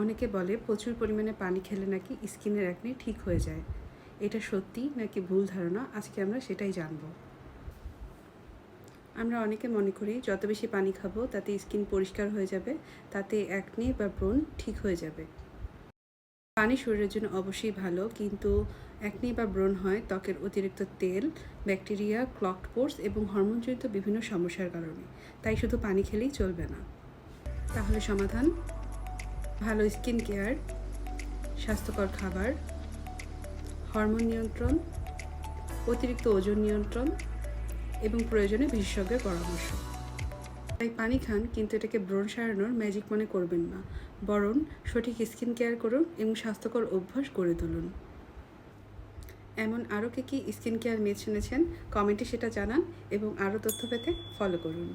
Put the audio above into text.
অনেকে বলে প্রচুর পরিমাণে পানি খেলে নাকি স্কিনের অ্যাকনে ঠিক হয়ে যায়। এটা সত্যি নাকি ভুল ধারণা, আজকে আমরা সেটাই জানব। আমরা অনেকে মনে করি যত বেশি পানি খাবো তাতে স্কিন পরিষ্কার হয়ে যাবে, তাতে অ্যাকনে বা ব্রণ ঠিক হয়ে যাবে। পানি শরীরের জন্য অবশ্যই ভালো, কিন্তু অ্যাকনে বা ব্রণ হয় ত্বকের অতিরিক্ত তেল, ব্যাকটেরিয়া, ক্লগড পোরস এবং হরমোনজনিত বিভিন্ন সমস্যার কারণে। তাই শুধু পানি খেলেই চলবে না। তাহলে সমাধান: ভালো স্কিন কেয়ার, স্বাস্থ্যকর খাবার, হরমোন নিয়ন্ত্রণ, অতিরিক্ত ওজন নিয়ন্ত্রণ এবং প্রয়োজনে বিশেষজ্ঞের পরামর্শ। তাই পানি খান, কিন্তু এটাকে ব্রণ সারানোর ম্যাজিক মনে করবেন না, বরং সঠিক স্কিন কেয়ার করুন এবং স্বাস্থ্যকর অভ্যাস গড়ে তুলুন। এমন আরও কি স্কিন কেয়ার মিথ শুনেছেন? কমেন্টে সেটা জানান এবং আরও তথ্য পেতে ফলো করুন।